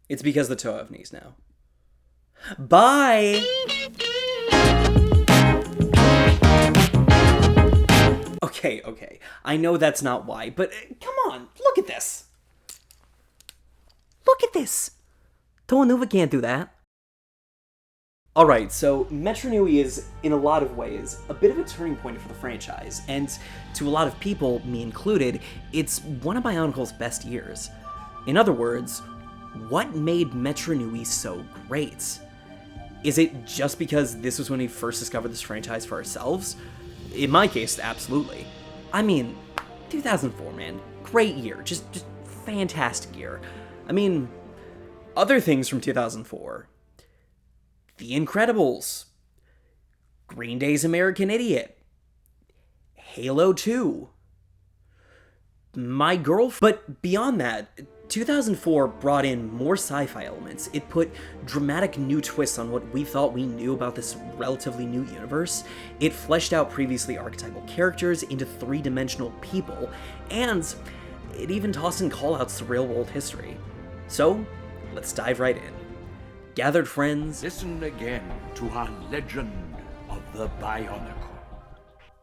It's because the Toa have knees now. Bye! Okay. I know that's not why, but come on, look at this. Look at this. Toa Nuva can't do that. Alright, so Metru Nui is, in a lot of ways, a bit of a turning point for the franchise, and to a lot of people, me included, it's one of Bionicle's best years. In other words, what made Metru Nui so great? Is it just because this was when we first discovered this franchise for ourselves? In my case, absolutely. I mean, 2004, man. Great year. Just fantastic year. I mean, other things from 2004. The Incredibles. Green Day's American Idiot. Halo 2. My Girlfriend. But beyond that, 2004 brought in more sci-fi elements. It put dramatic new twists on what we thought we knew about this relatively new universe. It fleshed out previously archetypal characters into three-dimensional people, and it even tossed in callouts to real-world history. So, let's dive right in. Gathered friends, Listen again to our legend of the Bionicle.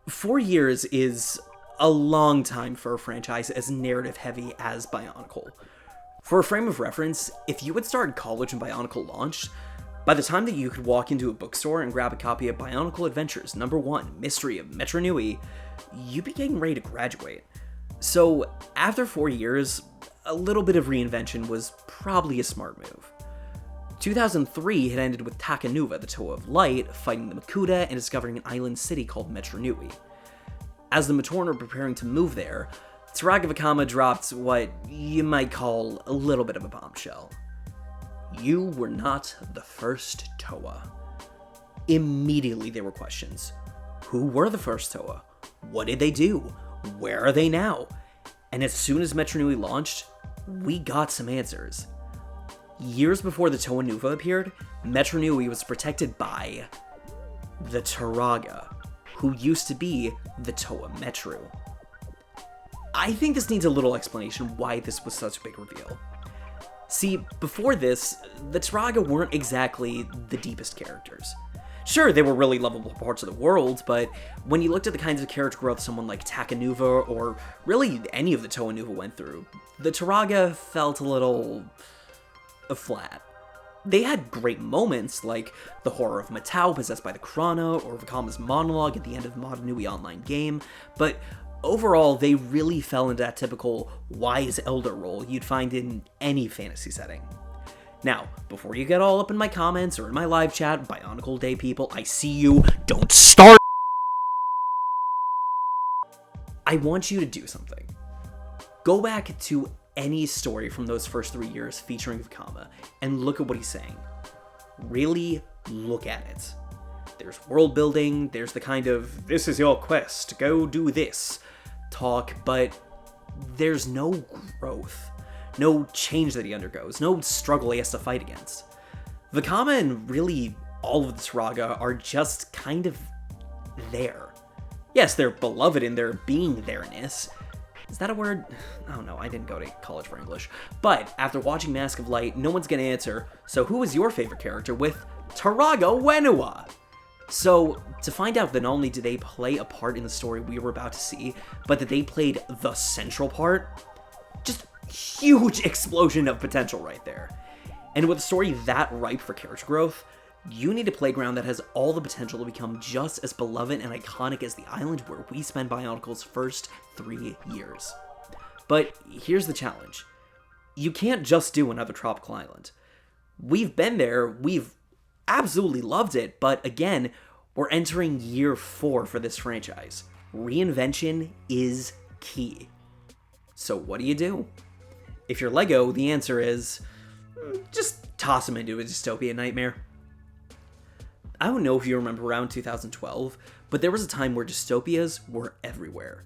4 years is a long time for a franchise as narrative-heavy as Bionicle. For a frame of reference, if you had started college when Bionicle launched, by the time that you could walk into a bookstore and grab a copy of Bionicle Adventures #1, Mystery of Metru Nui, you'd be getting ready to graduate. So, after 4 years, a little bit of reinvention was probably a smart move. 2003 had ended with Takanuva, the Toa of Light, fighting the Makuta and discovering an island city called Metru Nui. As the Matoran were preparing to move there, Turaga Vakama dropped what you might call a little bit of a bombshell. You were not the first Toa. Immediately there were questions. Who were the first Toa? What did they do? Where are they now? And as soon as Metru Nui launched, we got some answers. Years before the Toa Nuva appeared, Metru Nui was protected by the Turaga, who used to be the Toa Metru. I think this needs a little explanation why this was such a big reveal. See, before this, the Turaga weren't exactly the deepest characters. Sure, they were really lovable parts of the world, but when you looked at the kinds of character growth someone like Takanuva, or really any of the Toa Nuva went through, the Turaga felt a little flat. They had great moments, like the horror of Metru possessed by the Krana, or Vakama's monologue at the end of Modern Nui Online game, but overall, they really fell into that typical wise elder role you'd find in any fantasy setting. Now, before you get all up in my comments or in my live chat, Bionicle Day people, I see you, don't start! I want you to do something. Go back to any story from those first 3 years featuring Vakama, and look at what he's saying. Really look at it. There's world building, there's the kind of, this is your quest, go do this talk, but there's no growth, no change that he undergoes, no struggle he has to fight against. Vakama and really all of the Turaga are just kind of there. Yes, they're beloved in their being there-ness. Is that a word? Oh no, I didn't go to college for English. But after watching Mask of Light, no one's gonna answer, so who is your favorite character with Turaga Wenua? So, to find out that not only did they play a part in the story we were about to see, but that they played the central part, just huge explosion of potential right there. And with a story that ripe for character growth, you need a playground that has all the potential to become just as beloved and iconic as the island where we spend Bionicle's first 3 years. But here's the challenge. You can't just do another tropical island. We've been there, we've absolutely loved it, but again, we're entering year 4 for this franchise. Reinvention is key. So what do? If you're Lego, the answer is, just toss them into a dystopian nightmare. I don't know if you remember around 2012, but there was a time where dystopias were everywhere.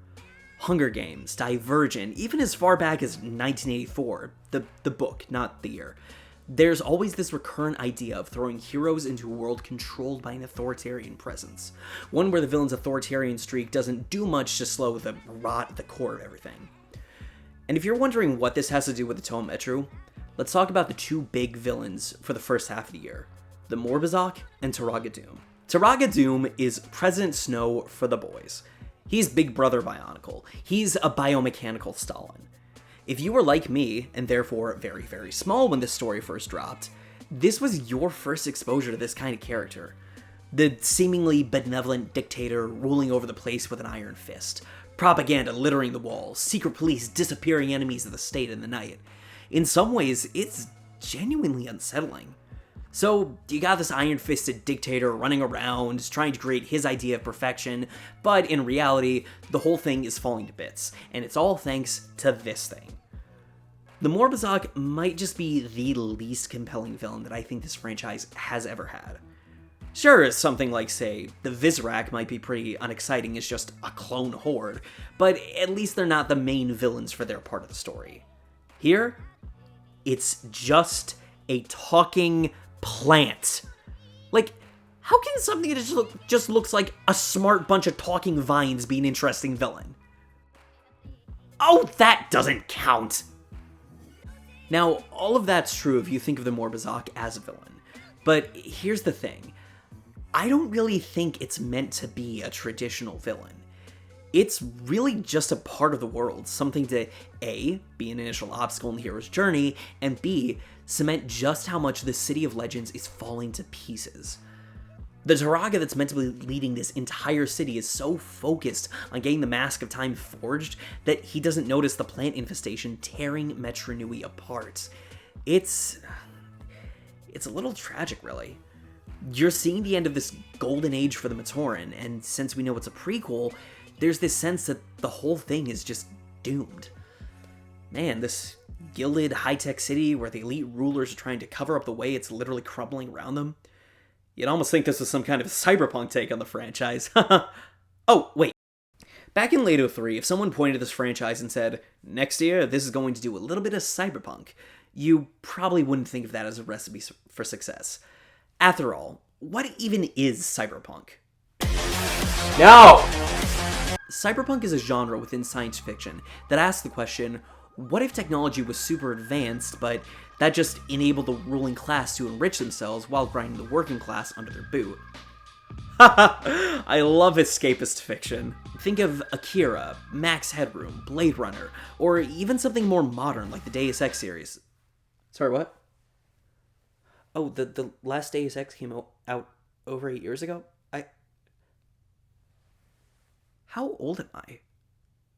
Hunger Games, Divergent, even as far back as 1984, the book, not the year. There's always this recurrent idea of throwing heroes into a world controlled by an authoritarian presence. One where the villain's authoritarian streak doesn't do much to slow the rot at the core of everything. And if you're wondering what this has to do with the Toa Metru, let's talk about the two big villains for the first half of the year, the Morbazak and Taraga Doom. Taraga Doom is President Snow for the boys. He's Big Brother Bionicle. He's a biomechanical Stalin. If you were like me, and therefore very, very small when this story first dropped, this was your first exposure to this kind of character. The seemingly benevolent dictator ruling over the place with an iron fist. Propaganda littering the walls, secret police disappearing enemies of the state in the night. In some ways, it's genuinely unsettling. So, you got this iron-fisted dictator running around, trying to create his idea of perfection, but in reality, the whole thing is falling to bits, and it's all thanks to this thing. The Morbazak might just be the least compelling villain that I think this franchise has ever had. Sure, something like, say, the Vizrak might be pretty unexciting as just a clone horde, but at least they're not the main villains for their part of the story. Here, it's just a talking plant. Like, how can something that just looks like a smart bunch of talking vines be an interesting villain? Oh, that doesn't count! Now, all of that's true if you think of the Morbazak as a villain, but here's the thing. I don't really think it's meant to be a traditional villain. It's really just a part of the world, something to A, be an initial obstacle in the hero's journey, and B, cement just how much the City of Legends is falling to pieces. The Taraga that's meant to be leading this entire city is so focused on getting the Mask of Time forged that he doesn't notice the plant infestation tearing Metru Nui apart. It's a little tragic, really. You're seeing the end of this golden age for the Matoran, and since we know it's a prequel, there's this sense that the whole thing is just doomed. Man, this gilded high-tech city where the elite rulers are trying to cover up the way it's literally crumbling around them. You'd almost think this was some kind of cyberpunk take on the franchise. Oh, wait. Back in late 03, if someone pointed to this franchise and said, next year, this is going to do a little bit of cyberpunk, you probably wouldn't think of that as a recipe for success. After all, what even is cyberpunk? No! Cyberpunk is a genre within science fiction that asks the question, what if technology was super advanced, but that just enabled the ruling class to enrich themselves while grinding the working class under their boot? I love escapist fiction. Think of Akira, Max Headroom, Blade Runner, or even something more modern like the Deus Ex series. Sorry, what? Oh, the last Deus Ex came out over 8 years ago? How old am I?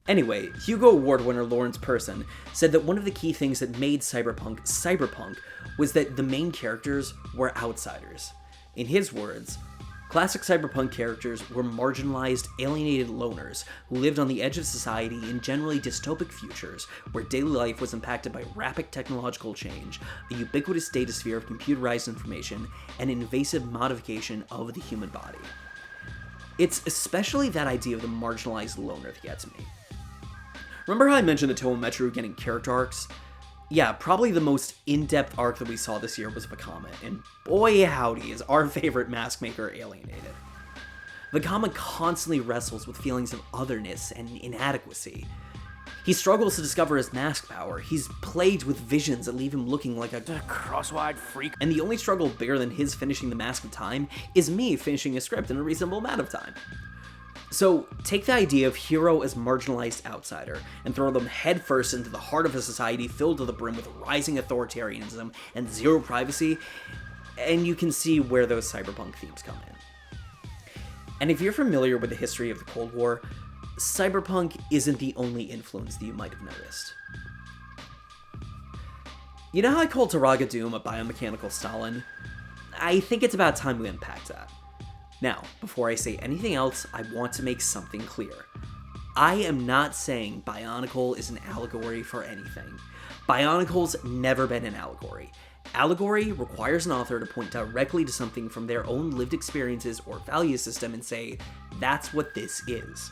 Anyway, Hugo Award winner Lawrence Person said that one of the key things that made cyberpunk was that the main characters were outsiders. In his words, classic cyberpunk characters were marginalized, alienated loners who lived on the edge of society in generally dystopic futures where daily life was impacted by rapid technological change, a ubiquitous data sphere of computerized information, and invasive modification of the human body. It's especially that idea of the marginalized loner that gets me. Remember how I mentioned the Toa Metru getting character arcs? Yeah, probably the most in-depth arc that we saw this year was Vakama, and boy howdy is our favorite mask maker alienated. Vakama constantly wrestles with feelings of otherness and inadequacy. He struggles to discover his mask power, he's plagued with visions that leave him looking like a cross-eyed freak, and the only struggle bigger than his finishing the Mask of Time is me finishing a script in a reasonable amount of time. So, take the idea of hero as marginalized outsider, and throw them headfirst into the heart of a society filled to the brim with rising authoritarianism and zero privacy, and you can see where those cyberpunk themes come in. And if you're familiar with the history of the Cold War, cyberpunk isn't the only influence that you might have noticed. You know how I called Taraga Doom a biomechanical Stalin? I think it's about time we unpack that. Now, before I say anything else, I want to make something clear. I am not saying Bionicle is an allegory for anything. Bionicle's never been an allegory. Allegory requires an author to point directly to something from their own lived experiences or value system and say, that's what this is.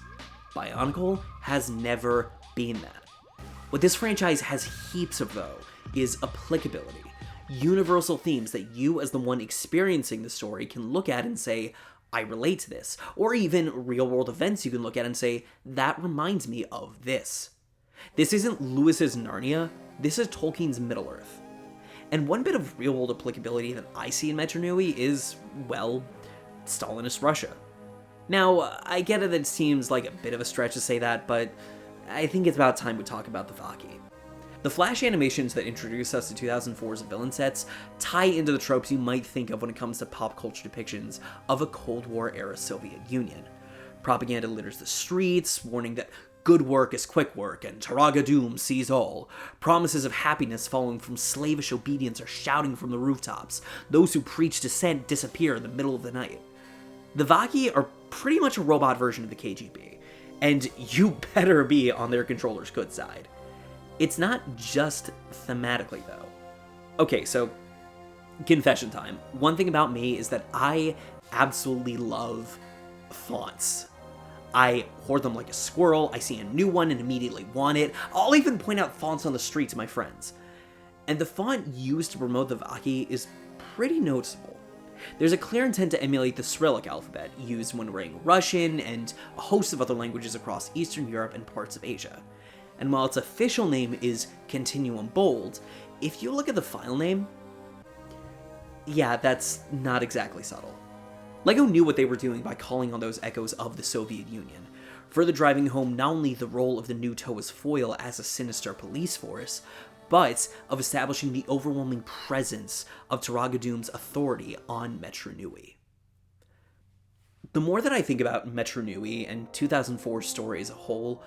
Bionicle has never been that. What this franchise has heaps of, though, is applicability. Universal themes that you, as the one experiencing the story, can look at and say, I relate to this. Or even real-world events you can look at and say, that reminds me of this. This isn't Lewis's Narnia, this is Tolkien's Middle-earth. And one bit of real-world applicability that I see in Metru Nui is, well, Stalinist Russia. Now, I get it that it seems like a bit of a stretch to say that, but I think it's about time we talk about the Vaki. The Flash animations that introduce us to 2004's villain sets tie into the tropes you might think of when it comes to pop culture depictions of a Cold War-era Soviet Union. Propaganda litters the streets, warning that good work is quick work, and Taraga Doom sees all. Promises of happiness following from slavish obedience are shouting from the rooftops. Those who preach dissent disappear in the middle of the night. The Vaki are pretty much a robot version of the KGB, and you better be on their controller's good side. It's not just thematically, though. Okay, so, confession time. One thing about me is that I absolutely love fonts. I hoard them like a squirrel, I see a new one and immediately want it. I'll even point out fonts on the street to my friends. And the font used to promote the Vaki is pretty noticeable. There's a clear intent to emulate the Cyrillic alphabet, used when writing Russian and a host of other languages across Eastern Europe and parts of Asia. And while its official name is Continuum Bold, if you look at the file name, yeah, that's not exactly subtle. LEGO knew what they were doing by calling on those echoes of the Soviet Union, further driving home not only the role of the new Toa's foil as a sinister police force, but of establishing the overwhelming presence of Taraga Doom's authority on Metru Nui. The more that I think about Metru Nui and 2004's story as a whole,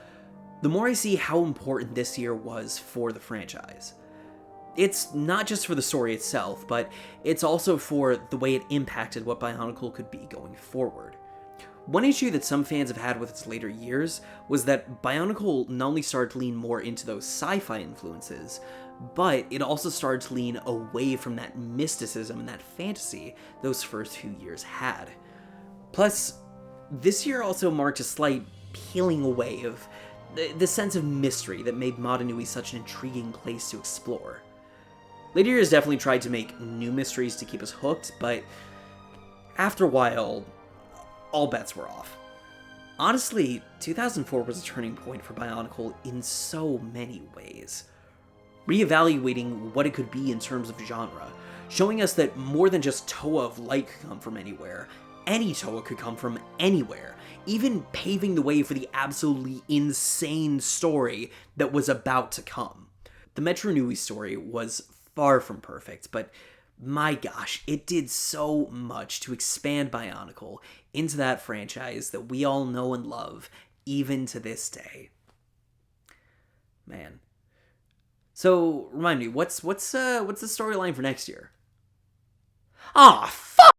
the more I see how important this year was for the franchise. It's not just for the story itself, but it's also for the way it impacted what Bionicle could be going forward. One issue that some fans have had with its later years was that Bionicle not only started to lean more into those sci-fi influences, but it also started to lean away from that mysticism and that fantasy those first few years had. Plus, this year also marked a slight peeling away of the sense of mystery that made Motunui such an intriguing place to explore. Later years definitely tried to make new mysteries to keep us hooked, but after a while, all bets were off. Honestly, 2004 was a turning point for Bionicle in so many ways. Reevaluating what it could be in terms of genre, showing us that more than just Toa of Light could come from anywhere, any Toa could come from anywhere, even paving the way for the absolutely insane story that was about to come. The Metru Nui story was far from perfect, but my gosh, it did so much to expand Bionicle into that franchise that we all know and love, even to this day. Man. So, remind me, what's the storyline for next year? Ah, fuck!